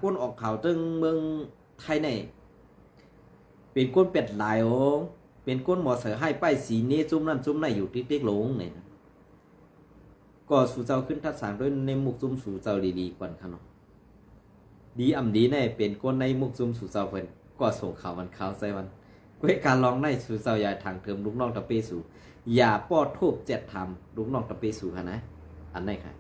ก้นออกข่าวตึงเมืองไทยในเป็นก้นเป็ดหลายโอเป็นก้นหมอเสือให้ป้ายสีนี้จุ้มนั่นจุ้มนั่นอยู่ติ๊กๆหลงเนี่ยก็สู่เจ้าขึ้นทัดสางด้วยในมุกจุ้มสู่เจ้าดีๆก่อนค่ะเนาะดีดีแน่เป็นก้นในมุกจุ้มสู่เจ้าเพิ่นก็ส่งข่าวมันข่าวใส่มันก้วยการลองในสู่เจ้าอย่าทางเทิมลูกน้องตะเปสู่อย่าป้อทูบเจ็ดทำลูกน้องตะเปสู่ค่ะนะอันไหนค่ะ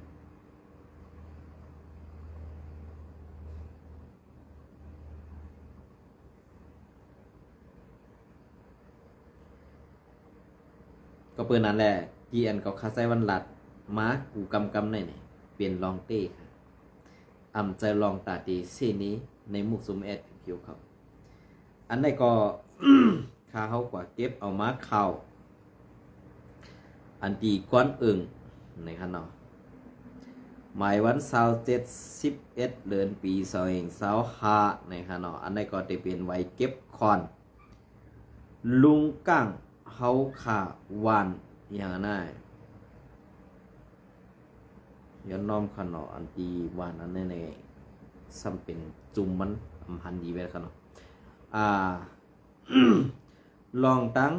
ก็เปิดนั้นแหละกีอันก็คาไซวันหลัดมากูกำในเนี่ยเปลี่ยนลองเต้ค่ะใจลองตาดีเส้นนี้ในมุกซุมแอดผิวเขาอันไหนก็ ข้าเขากว่าเก็บเอามาเข่าอันตีก้อนอึ่งในขนอหมายวัน27 เดือนปี2565ในขนออันไหนก็จะเป็นไว้เก็บคอนลุงกั้งเฮาขาวันอย่างนั้นย้อนน้อมขนออันตีวันอันนี้ในซ้ำเป็นจุ่มมันอำพันดีไปขนอลองตั้ง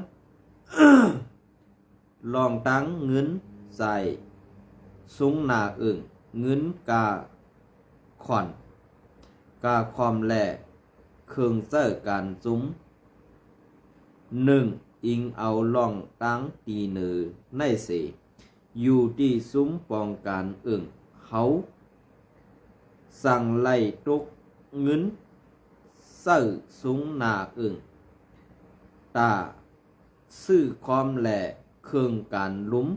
ลองตั้งเงินใส่ซุ้งหนาอึ่งเงินกาขอนกาความแหล่เครื่องเจ้อการจุ้ม1อิงเอาลองตั้งตีเนือในเสอยู่ที่ซุ้มปองการอึ่งเขาสั่งไล่ตุกเงินเสื้อซุ้งหนาอึ่งตาซื้อความแหล่เครื่องการลุ้ม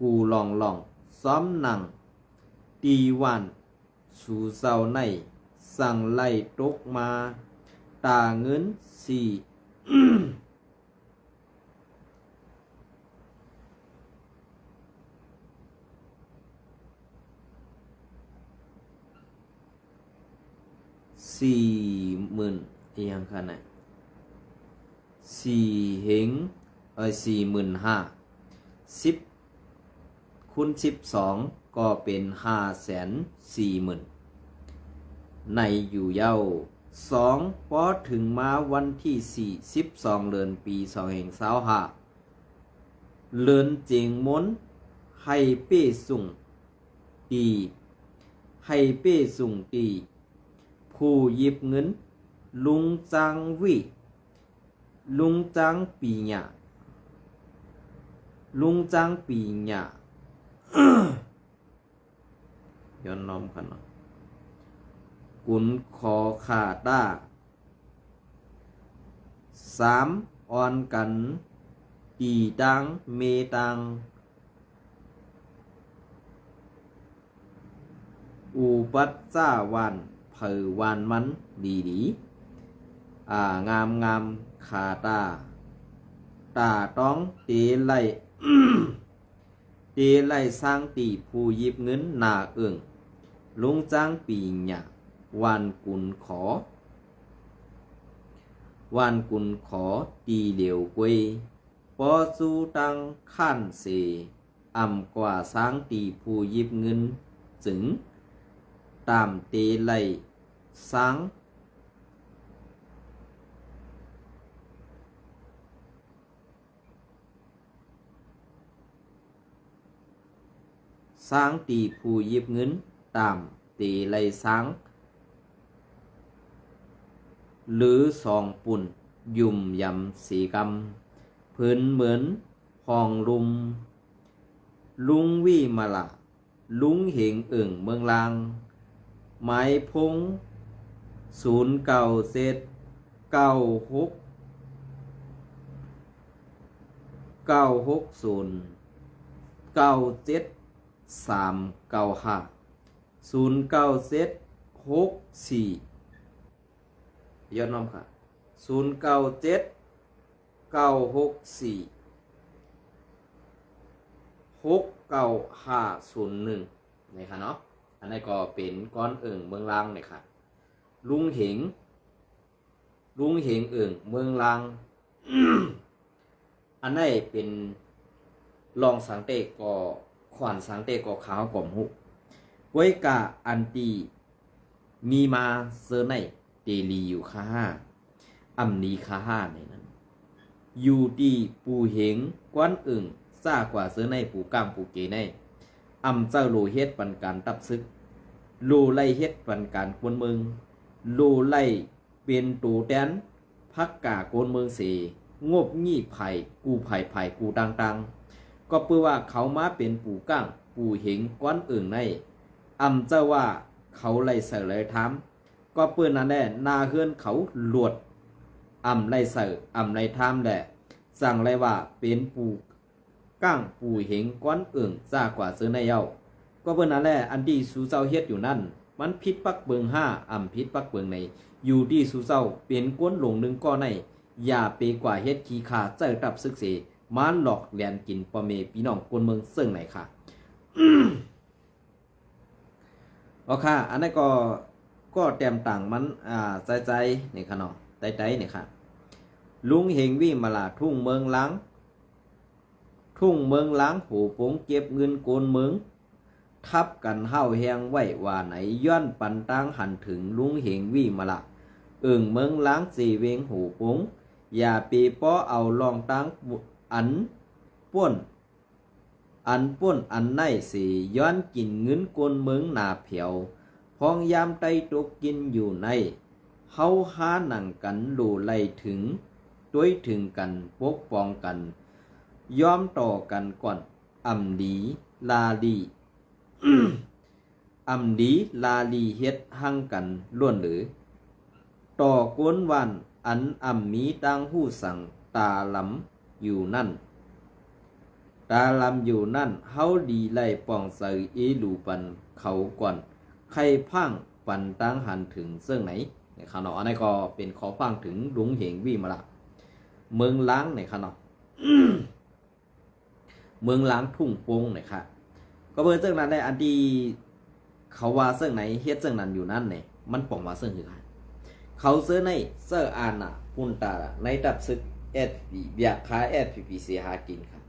กูลองซ้อมหนังตีวันสู่เศร้าในสั่งไล่ตกมาตาเงินสี่ 40,000อย่างขนาด4 เหง45,000 10คูณ12ก็เป็น540,000ในอยู่เย้า2พอถึงมาวันที่12 เดือนปี2525เลินเจงม้นให้เป้สุ่งตีให้เป้สุ่งตีผู้หยิบเงินลุงจางวิลุงจางปีหยาลุงจางปีหยา ย้อนน้อมกันเนาะกุนขอขาตา3ออนกันตีดังเมตังอุปัตจาวันเผอวันมันดีงามขาตาต้องเตไล เตไลสร้างตีผู้ยิบเงินนาเอิงลุงจ้างปีหยาวันกุนขอตีเหลียวกวยปอสูตังขั้นเสกว่าสร้างตีผู้ยิบเงินจึงตามเตไลสร้างตีผู้ยิบเงินตามเตไลสร้างหรือ2ปุ่นยุ่มยำสีกำพื้นเหมือนพองลุงวิมาละลุงเหงเอิ่งเมืองลางไม้พง09 เศษ96 960 97 395 09 เศษ64ย้อนน้อมค่ะ097 964 69501นี่ค่ะเนาะอันนี้ก็เป็นก้อนเอิ่งเมืองลางนี่ค่ะลุงเหงเอิ่งเมืองลาง อันนี้เป็นลองสังเตก็ขวานสังเตก็ขาวกลมหุไว้กะอันตี มีมาเซอร์ในเตลีอยู่ค่าห้าอำนีค่าห้าในนั้นอยู่ที่ปูเหงกวนอึ่งซ่ากว่าเซอร์ในปูก้างปูเกในอำเจ้าโลเฮ็ดปันการตับซึกโลไล่เฮ็ดปันการกวนเมืองโลไล่เป็นตูแดนพักกาโกนเมืองเสงบงี้ไผ่กูไผ่ไผ่กูต่างๆก็เพื่อว่าเขามาเป็นปูก้างปูเหงกวนอึ่งในอำเจ้าว่าเขาไล่เสือไล่ทำก็เปื้อนนั่นแหละนาเฮือนเขาหลวดอำไล่เสืออำไล่ทำแหละสั่งไล่ว่าเป็นปูก้างปูเหงก้อนอึ่งซ่ากว่าซื้อในเย้าก็เปื้อนนั่นแหละอันที่สูเจ้าเฮ็ดอยู่นั่นมันพิษปักเบิงห้าอำพิษปักเบิงในอยู่ที่สูเจ้าเป็นก้นหลงหนึ่งก้อนในอย่าไปกว่าเฮ็ดขี้ขาเจ้าตับซึกเสมาหลอกแหลนกินปอเมพี่น้องคนเมืองเสิ่งไหนค่ะ โอเคอันนี้ก็เตรียมต่างมันใจนี่ค่ะเนาะใจนี่ค่ะลุงเฮงวิมาลาทุ่งเมืองล้างหูปงเก็บเงินโกนเมืองทับกันเฮาแหงไว้ว่าไหนย้อนปันตังหันถึงลุงเฮงวิมาลาเมืองล้างสีเวงหูปงอย่าปีป้อเอาลองตังอันป้วนอันในสีย้อนกินเงินโกนเมืองหนาเผียวพองยามไตตกกินอยู่ในเฮาหาหนังกันหลู่ไล่ถึงด้วยถึงกันปกป้องกันยอมต่อกันก่อนอำดีลาลี อำดีลาลีเฮ็ดหั่งกันล้วนหรือต่อกวนวันอันอำมีตังหู้สั่งตาลำอยู่นั่นเฮาดีไล่ป่องใส่เอลูปันเขาก่อนใครพังปันตังหันถึงเสื่องไหนในขณะนี้ก็เป็นขอฟังถึงลุงเหงวิมาละเมืองล้างในขณะ เมืองล้างทุ่งโป่งเนี่ยค่ะก็เบอร์เสื่องนั้นได้อันดีเขาว่าเสื่องไหนเฮ็ดเสื่องนั้นอยู่นั่นเนี่ยมันป่องว่าเสื่องคือใครเขาเสื้อในเสื้ออาน่ะปุ่นตาในดับซึกแอดพีเบียกขายแอดพีเสียหากินค่ะ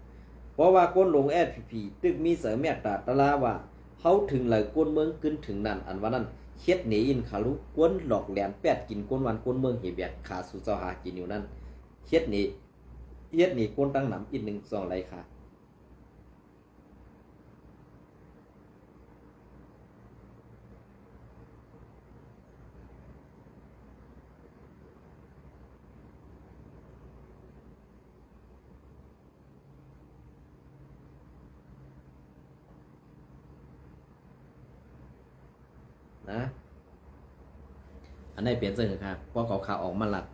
เพราะว่าก้นลงแอดพีตึกมีเสือแม่ตาตะลาว่าเขาถึงเลยก้นเมืองขึ้นถึงนั่นอันว่านั้นเฮ็ดหนีอินขาลุก้นหลอกแหลมแปดกินก้นวันก้นเมืองเหียเบียดขาสู่เจ้าหากินอยู่นั่นเฮ็ดหนีก้นตั้งหนำอีกหนึ่งสองไรค่ะนะอันนี้เปลี่ยนเสื้อครับเพราะเขาข่าวออกมาหลัด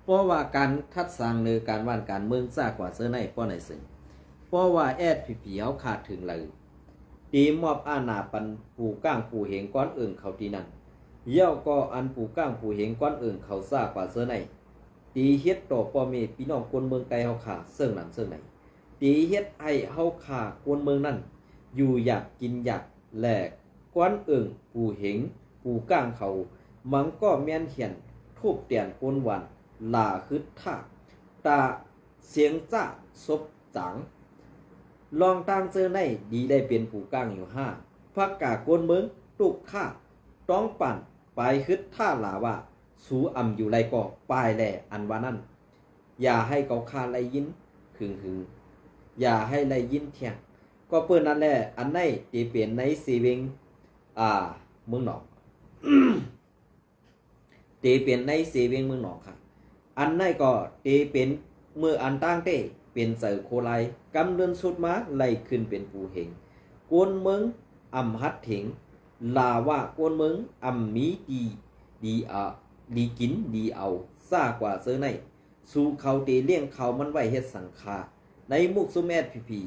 เพราะว่าการทัดสร้างเนื้อการว่านการเมืองซากกว่าเสื้อในเพราะในสิ่งเพราะว่าแอดผีเขาขาดถึงเลยตีมอบอาณาปันปูก้างปูเหงก้อนอื่นเขาที่นั่นเย่าก็อันปูก้างปูเหงก้อนอื่นเขาซากกว่าเสื้อในตีเฮ็ดต่อพ่อเมพี่น้องคนเมืองไกลเขาขาเสื้อนั้นเสื้อไหนตีเฮ็ดไอเขาขาคนเมืองนั่นอยู่อยากกินอยากแหลกก้อนอื่นปูเหงปูก้างเขามังก็แม่นเหียนทูบเตียนก้นวันลาคึดท่าตาเสียงจ้าซบจังลองตามเจอในดีได้เป็นปูก้างอยู่ห้าพักกาก้นเมืองตุกท่าต้องปั่นไปคึดท่าลาว่าสูอ่ำอยู่ไรก็ปลายแหล่อันว่านั่นอย่าให้เขาคาไรยินหึงอย่าให้ไรยินเที่ยงก็เปิ้นนั่นแหละอันไหนตีเปลี่ยนในสีเวงเมืองหนอกตีเป็นในเสเวียงเมืองหนองค่ะอันไหนก็ตีเป็นเมื่ออันตั้งเต้เป็นเสือโคไลกำเดินสุดมาไล่ขึ้นเป็นปูเหงกวนเมืองอำฮัดเถงลาว่ากวนเมืองอำมีดีกินดีเอาซ่ากว่าเสือในสู่เขาตีเลี้ยงเขามันไว้เฮ็ดสังฆาในมุกซุแมดพี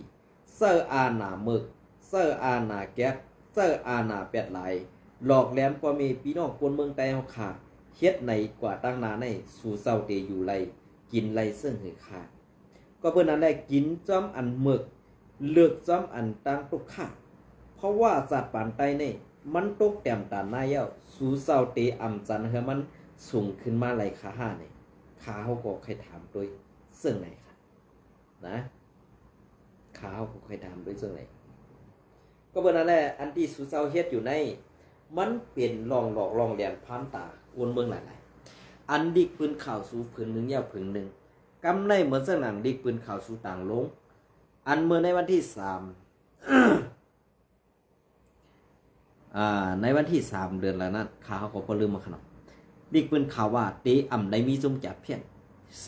เซอร์อาณาเมึกเซอร์อาณาแก๊สเซอร์อาณาเป็ดไหลหลอกแหลมก็มีพี่น้องคนเมืองไกลเฮาขาเฮ็ดในกว่าตั้งนาในสู่เศร้าเตอยู่ไรกินไรเสื่องหือขาก็เพิ่นนั้นได้กินจ้อมอันหมึกเลือกจ้อมอันตั้งตุกขาเพราะว่าสัตว์ป่านไตนี่มันตกแต้มตาหน้าเย้าสู่เศร้าเตอำจันเฮามันสูงขึ้นมาไรขาห้านี่ขาเฮาก็ใครถามด้วยเสื่องไหนค่ะนะขาเฮาก็ใครถามด้วยเสื่องไหนก็เพิ่นนั้นแหละอันที่สู่เศร้าเฮ็ดอยู่ใน มันเป็นลองหลอกลองแหลมพานตาอวนเมืองหลายๆอันดิกปืนข่าวสู่ผืนหนึ่งยาวผืนหนึ่งกำในเหมือนเส้นหนังดิกปืนข่าวสู่ต่างลงอันเมื่อในวันที่ในวันที่3 เดือนแล้วนั้นข่าวเขาก็ลืมมาขนาดดิกปืนข่าวว่าเตอ่ำได้มีจุ่มจับเพี้ยนเส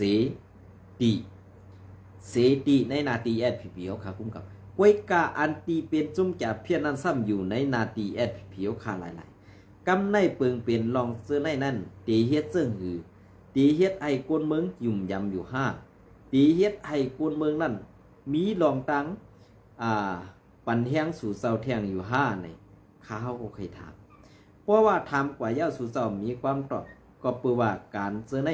ตีในนาตีแอดพีพีเขาขาคุ้มกับกวยกาอันตีเป็นจุ่มจับเพี้ยนนั้นซ้ำอยู่ในนาตีแอดพีพีเขาขาหลายๆกำในเปิงเป็นลองเสื้อในนั่นตีเฮ็ดเสื้อหือตีเฮ็ดไอ้กวนเมืองยุ่มยำอยู่5ตีเฮ็ดไอ้กวนเมืองนั่นมีลองตังปันแห้งสู่เสาแทงอยู่5ในข้าวก็เคยถามเพราะว่าถามกว่าเย้าสู่เสามีความตอบก็เปือว่าการเสื้อใน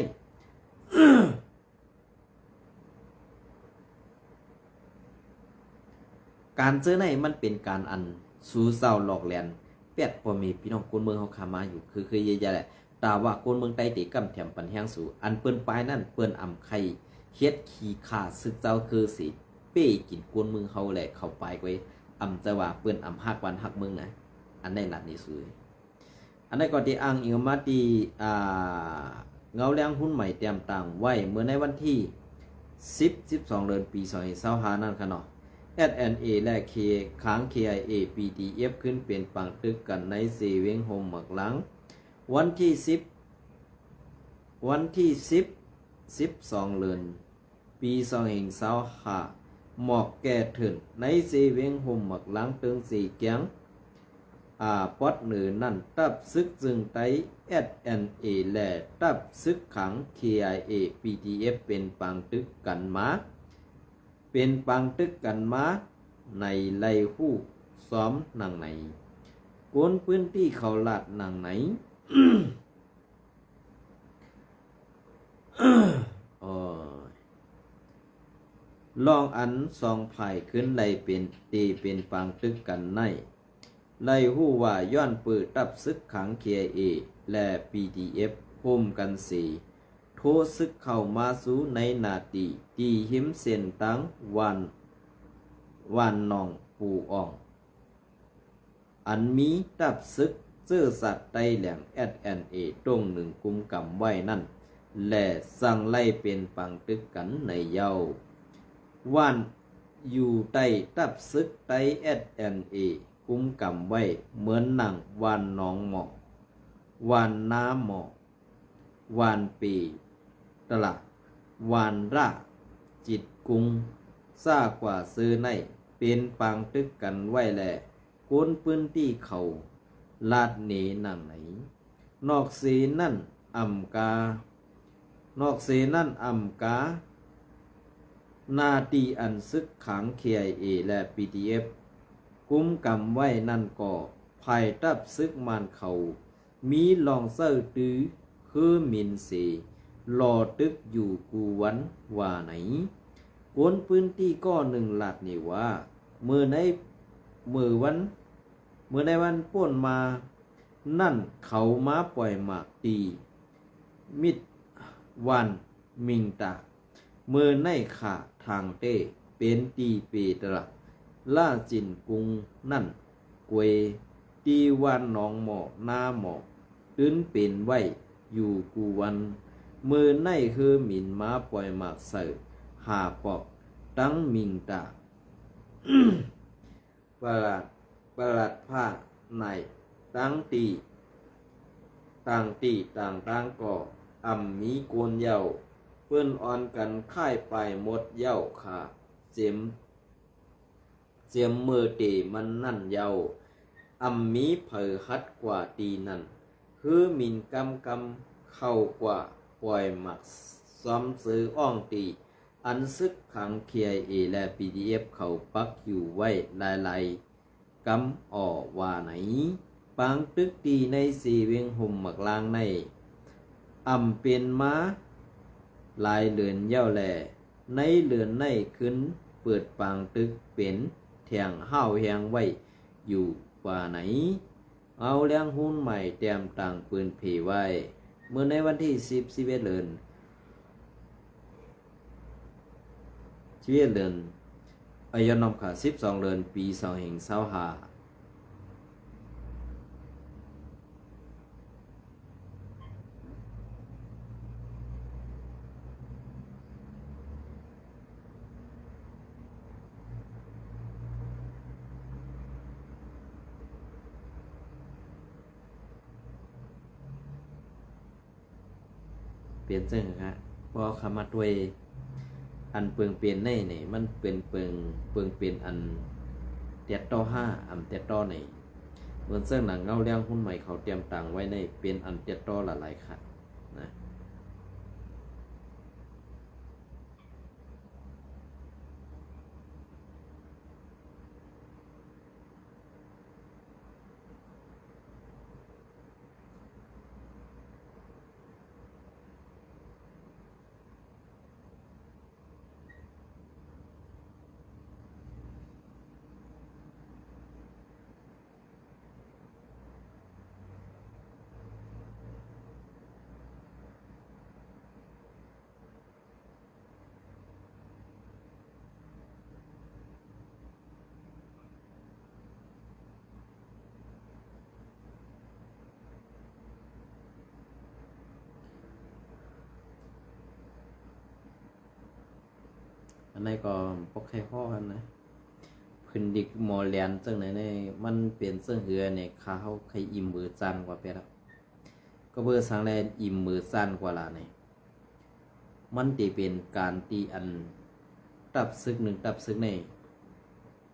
การเจอในมันเป็นการอันสู่เศร้าหลอกแหลนแปดพอมีพี่น้องคนเมืองเขาขามาอยู่คือเยอะๆแหละแต่ว่าคนเมืองใต้ตีกำแถมปันแห้งสู่อันเปิ้นปลายนั่นเปิ้นอ่ำไข่เฮ็ดขี้ขาซึกเจ้าคือสิเป้กินคนเมืองเขาแหละเข้าไปไว้อ่ำจะว่าเปิ้นอ่ำฮักวันฮักเมืองนะอันในหลัดนี้สุยอันในก่อนที่อ้างอิงมาตีเงาเลี้ยงหุ้นใหม่เตรียมต่างไว้เมื่อในวันที่12 เดือนปี2025นั่นค่ะเนาะS&A และ K ค้าง KIA PDF ขึ้นเป็นปังตึกกันในเซเวงโฮมหมักหลังวันที่12 เดือนปี2025หมอกแก่ถึงในเซเวงโฮมหมักหลังตึงสีเกียงปอดเหนือนั่นตับซึกจึงไต S&A และตับซึกขัง KIA PDF เป็นปังตึกกันมาเป็นปังตึกกันมาในไล่หู้ซ้อมหนังไหนกวนพื้นที่เขาลาดหนังไหน ลองอันสองไผ่ขึ้นไล่เป็นตีเป็นปังตึกกันในไล่หู้ว่าย้อนปืดตับซึกขัง KIA และ PDF โฮมกันสีโทซึกเข้ามาสู่ในนาตีตีหิมเส้นตังวันนองปูอ่องอันมีตับซึกเสื้อสัตว์ไตแหลง S&A ตรงหนึ่งกุมกำไว้นั่นและสั่งไล่เป็นปังตึกกันในเย้าวันอยู่ใต้ตับซึกไต S&A กุมกำไว้เหมือนหนังวันน้องหมอกวันน้ำหมอกวันปีตลาดวานร่าจิตกุงซ่ากว่าซื้อในเป็นปังตึกกันไว้แหละก้นพื้นที่เขาลาดเหนหนังไหนนอกเสนั่นอ่ำกานาตีอันซึกขัง KIA และ PDF กุมกำไว้นั่นก็ภายตับซึกมันเขามีลองเซอร์ตื้อคือมินเสรอตึกอยู่กูวันว่าไหนกวนพื้นที่ก็หนึ่งหลัดนี่ว่าเมื่อในวันป่นมานั่นเขามาปล่อยหมากตีมิดวันมิงตาเมื่อในขาทางเต้เป็นตีเปตระล่าจินกุงนั่นกวยตีวันน้องหมอกหน้าหมอกตื้นเป็นไว้อยู่กูวันมือในคือหมินมาปล่อยหมากใส่หาปอกตั้งมิงตา ประหลัดผ้าในตั้งตีต่างก่ออ่ำมีโกนเย้าเพื่อนอ่อนกันค่ายไปหมดเย้าขาเจียมมือตีมันนั่นเย้าอ่ำมีเผยฮัดกว่าตีนั่นคือมินกำเข้ากว่าปล่อยหมักซ้อมซื้ออ่องตีอันซึกขัง KIA และ PDF เขาปักอยู่ไว้หลายๆกำอ่อว่าไหนปังตึกตีในสีเวียงห่มหมักลางในอ่ำเป็นม้าลายเหลือนเย้าแหล่ในเหลือนในขึ้นเปิดปังตึกเป็นแทงห้าวแหงไว้อยู่กว่าไหนเอาเลี้ยงหุ้นใหม่เตรียมต่างปืนผีไว้เมื่อในวันที่11 เดือนอายนอมขา12 เดือนปี2025 เปลี่ยนซึ่งฮะพอคำมาด้วยอันเปิงเปลี่ยนในนี่มันเป็นเปิงเปลี่ยนอันเตียต่อ5อันเตียต่อในเหมือนเสื้อหนังเงาเลี้ยงหุ้นใหม่เขาเตรียมตังไว้ในเป็นอันเตียต่อหลายๆค่ะนะอันนี้ก็ปกให้พ่อกันนะพื้นดิกมอแลนซึ่งในมันเปลี่ยนเสื้อเหือเนี่ยขาเขาใครอิ่มมือจันกว่าไปแล้วก็เบอร์สังแลนอิ่มมือจันกว่าละเนี่ยมันตีเป็นการตีอันตับซึกหนึ่งตับซึกใน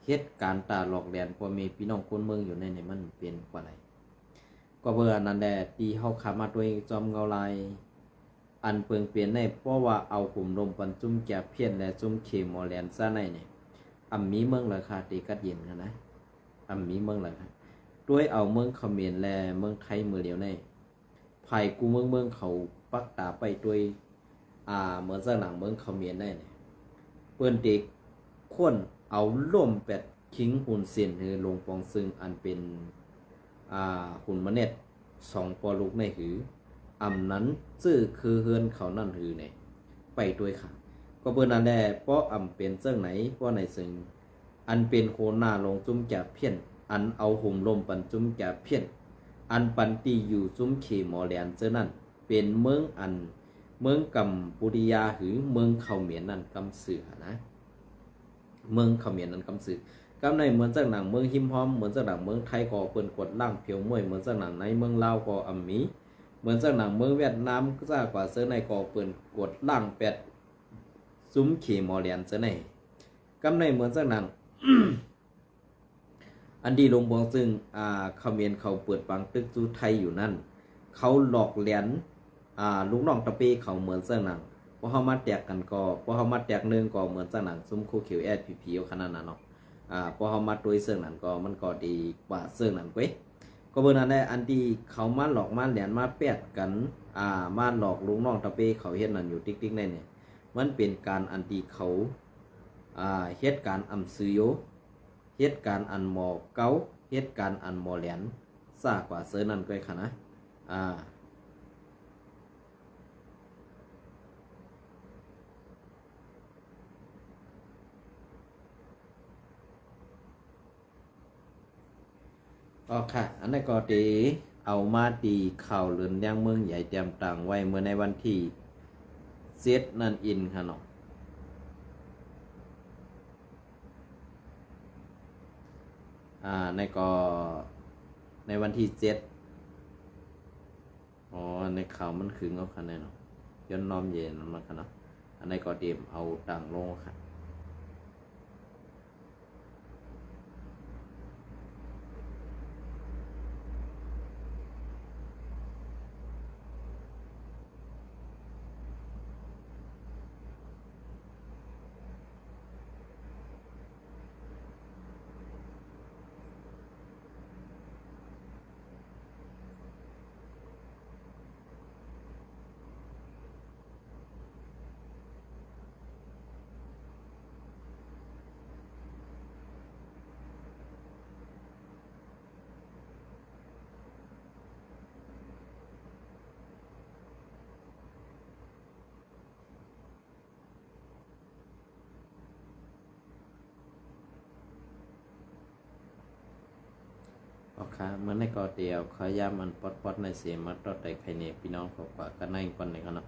เหตุการณ์ตาหลอกแดนพอมีพี่น้องคนเมืองอยู่ในมันเป็นกว่าไรก็เบอร์นั้นแหละตีเขาขามาตัวจอมเงาลายอันเปิงเปลี่ยนในเพราะว่าเอาขุมลมปันจุ่มแก่เพี้ยนและจุ่มเขมมอแลนซะในเนี่ยอำมีเมืองราคาตีกัดเย็นกันนะอำมีเมืองราคาด้วยเอาเมืองเขมรและเมืองไทยมือเดียวในภายกูเมืองเขาปักตาไปด้วยเหมือนจากหนังเมืองเขมรได้เนี่ยเปิ้นเด็กควรเอาล่มเป็ดคิงหุ่นเสียนหรือลงปองซึ่งอันเป็นหุ่นมะเน็ด2 ปอลูกในหืออำนั้นซื่อคือเฮือนเขานั่นหือเนี่ยไปด้วยค่ะก็เปิ้นนั่นแหละเพราะอำเป็นเจ้าไหนเพราะในซึ่งอันเป็นโคหน้าลงจุ้มแก่เพี้ยนอันเอาห่มลมปันจุ้มแก่เพี้ยนอันปันตีอยู่จุ้มเขมอแลนเจ้านั่นเป็นเมืองอันเมืองกัมพูชาหรือเมืองเขมรนั่นกำสือนะเมืองเขมรนั่นกำสือกำในเหมือนจากหนังเมืองหิมพอมเหมือนจากหนังเมืองไทยก็เปิ้นกดล่างเพียวมวยเหมือนจากหนังในเมืองลาวก็อัมมีเหมือนจากหนังเมืองเวียดนามก็ซากว่าเสื้อในก็เปิ้นกดล่างเป็ดซุ้มเขมอแลนเสื้อในกำในเหมือนจากหนัง อันดีลงบองซึ่งเขมรเขาเปิดปังตึกจูไทยอยู่นั่นเขาหลอกแหลนลูกน้องตะเปเขาเหมือนเสื้อหนังพอเขามาแตกกันก็พอเขามาแตกนึงก็เหมือนเสื้อหนังซุ้มคู่เขียวแอดพีขนาดนั้นเนาะพอเขามาตัวเสื้อหนังก็มันก็ดีกว่าเสื้อหนังเว้ยก็เบอร์นั้นแหละอันที่เขามาหลอกมาแหลนมาแปดกันมาหลอกลูกน้องตะเปเขาเฮ็ดนั่นอยู่ติ๊กๆในเนี่ยมันเป็นการอันที่เขาเฮ็ดการอำซื้อโยเหตุการณ์อันหมอเก้าเหตุการณ์อันหมอแหลนซากว่าเสือนั่นก็ค่ะนะค่ะอันนี้ก็ตีเอามาตีข่าวเรือนย่างเมืองใหญ่เตรียมต่างไว้เมื่อในวันที่เซตนั่นอินค่ะเนาะในก็ในวันที่7ในข่าวมันคือเอาค่ะแน่เนาะย้อนน้อมเย็นมาค่ะเนาะอันนี้ก็เตรียมเอาต่างลงค่ะค่ะเมื่อในก็เดียวขอยามันปอดในเสียมาต่อแต่ใครเนี่ยพี่น้องขอกว่ากันในคนหนึ่งเนาะ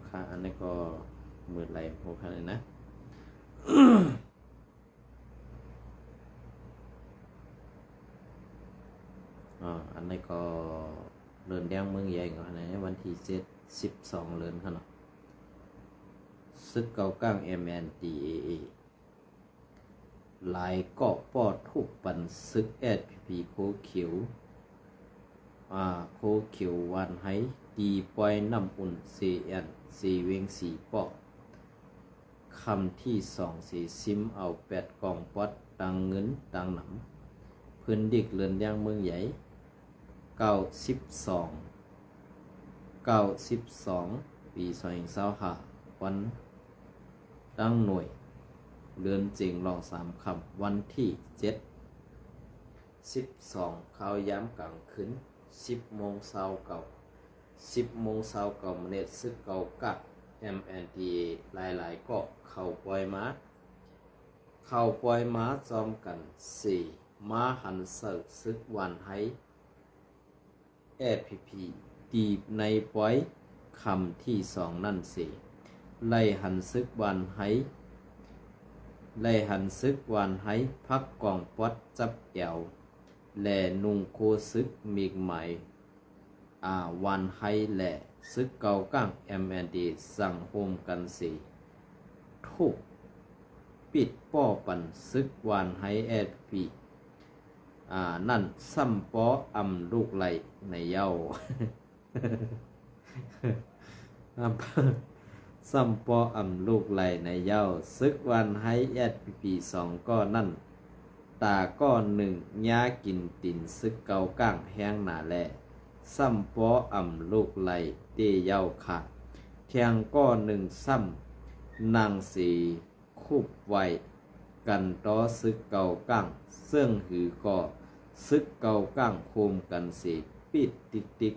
ค่ะอันนี้ก็มือไหลโหค่ะเลยนะอันนี้ก็ เดินแดงเมืองใหญ่ก่อนในวันที่12เดือนขนาดซึกเกาก้าง MNDAA หลายเกาะปอดทุกปันซึก SPP โคเขียวโคเขียววันให้ดีปล่อยน้ำอุ่น CN 4เวง4ปอคำที่2สีซิมเอา8กล่องปอดตังเงินตังหนำพื้นดิกเลือนย่างเมืองใหญ่92ปี2025วันตั้งหน่วยเดือนจริงรอง3คำวันที่12ข่าวย้ำกลางคืน10 โมงเช้าเก่า10 โมงเช้าเก่าเมตรซึกเก่ากัก MNDAA หลายๆก็เข้าปล่อยม้าจอมกัน4ม้าหันเสิร์ซึกวันให้SPP ตีบในปล่อยคำที่2นั่นสิไล่หันซึกวันให้พักกองปอดจับแอวแลนุงโคซึกมีใหม่วันให้แหล่ซึกเก่าก้าง MND สั่งโฮมกันสิทุกปิดป้อปันซึกวันให้SPPนั่นซ้ำป้ออำลูกไหลในเย้า ซ้ำป้ออำลูกไหลในเย้าซึกวันให้SPP 2ก็นั่นตาก็1ย้ากินตินซึกเก่าก้างแห้งหนาแลซ้ำป้ออำลูกไหลเตเย้าค่ะเทียงก็1ซ้ำนางสีคุบไว้กันต่อซึกเก่าก้างซึ่งหือก็ซึกเก่าก้างโคมกันสิปิดติ๊กติ๊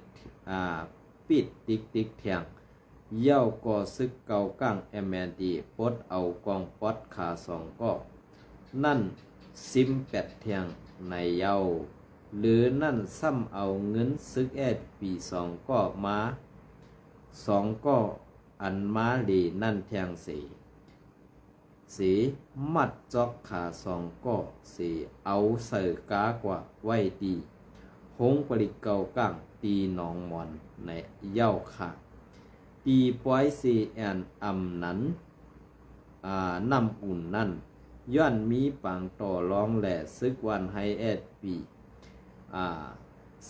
กเทียงเย้าก็ซึกเก่าก้าง MND ปดเอากองปอดขา2ก็นั่นซิม8เทียงในเย้าหรือนั่นซ้ำเอาเงินซึกปี2ก็มา2ก็อันมาหลีนั่นเทียงสีมัดจอกขา2ก็สีเอาเสือกากว่าไว้ดีหงปริเก่าก้างตีหนองมอนในเย้าค่ะตีปล่อยCNอำนั้นน้ำอุ่นนั่นย้อนมีปังต่อรองแหล่ซึกวันให้SPP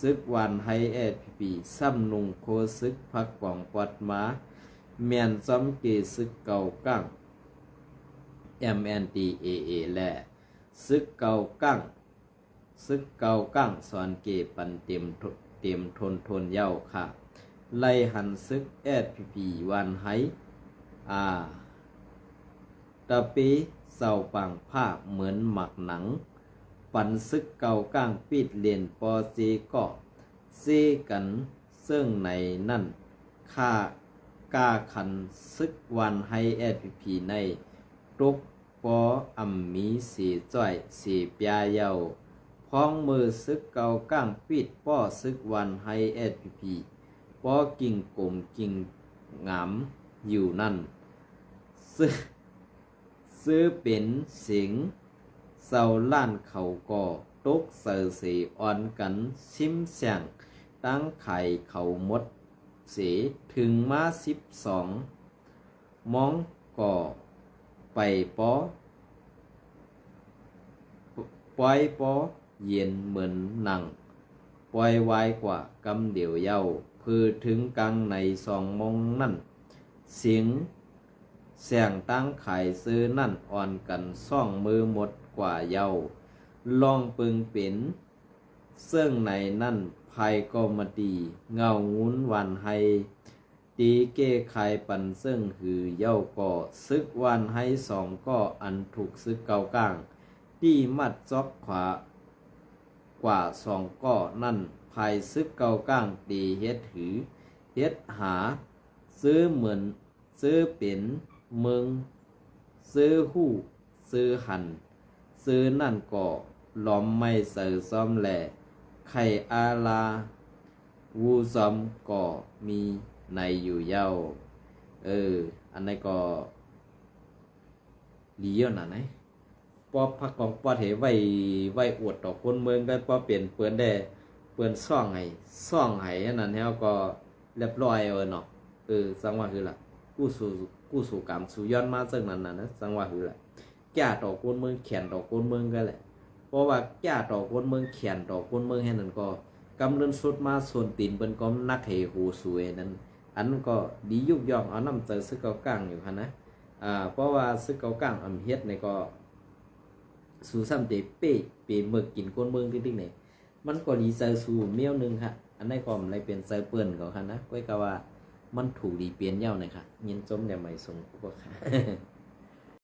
ซึกวันให้SPPซ้ำนุงโคซึกพักกองปอดมาเมียนซ้ำเกซึกเก่าก้าง MNDAA และซึกเก่าก้างสอนเกปันเต็มทนเย้าค่ะไล่หันซึกSPP วันให้ตะปีเสาปังผ้าเหมือนหมักหนังปันซึกเก่าก้างปิดเลียนปอซีก็เซกันซึ่งในนั่นค่ากาขันซึกวันให้SPP ในตุกปออำมีสีจ้อยสีปยาเยาพ้องมือซึกเก่าก้างปิดป้อซึกวันให้SPP ป้อกิ่งกลมกิ่งงามอยู่นั่นซื้อเป็นเสียงเศร้าล้านเขาก่อตกเสือสีอ่อนกันซิมเสียงตั้งไข่เขามดเสียถึงมา12มองก่อไปปอปล่อยปอเย็นเหมือนหนังปล่อยไว้กว่ากำเดียวเย้าพือถึงกลางใน2 โมงนั่นเสียงตั้งไข่ซื้อนั่นอ่อนกัน2 มือหมดกว่าเย้าลองปึงเป็นซึ่งในนั่นภัยก็มาดีเงางุ้นวันให้ตีเก้ไข่ปันซึ่งหือเย้าก็ซึกวันให้2ก็อันถูกซึกเก่าก้างที่มัดจอกขวากว่า2ก็นั่นภัยซึกเก่าก้างตีเฮ็ดหือเฮ็ดหาซื้อเหมือนซื้อเป็นเมืองซื้อหู้ซื้อหันซื้อนั่นก็ล้อมไม่เสือซ้อมแหล่ไข่อาลาวูซอมก็มีในอยู่เย้าอันนี้ก็ดีเยอะนะนะปอพักกองปอดเหไว้อวดต่อคนเมืองได้ปอเปลี่ยนเปื้อนได้ เปิ้นซ่องให้อันนั้นเฮาก็เรียบร้อยเนาะสังว่าคือล่ะกู้สู่กรรมสู่ย้อนมาซึ่งนั้นน่ะนะสังว่าคือล่ะแก่ต่อคนเมืองแขนต่อคนเมืองก็แหละเพราะว่าแก่ต่อคนเมืองแขนต่อคนเมืองให้นั่นก็กำเรินสุดมาส่วนตีนเปิ้นก็นักให้หูสวยนั้นอันก็ดียุกยองเอานำเจอซึกเก่ากลางอยู่หั่นนะเพราะว่าซึกเก่ากลางอำเฮ็ดนี่ก็สู่ซ้ำเตเป้หมึกกินคนเมืองติ๊กๆนี่มันก็ดีเซอร์สู่เมียวนึงค่ะอันนี้ก็มันเลยเป็นเซอร์เปิ้นก็ค่ะนะก้อยก็ว่ามันถูกดีเปลี่ยนเย้าหน่อยค่ะยินจมเนี่ยไม่สงก็ค่ะ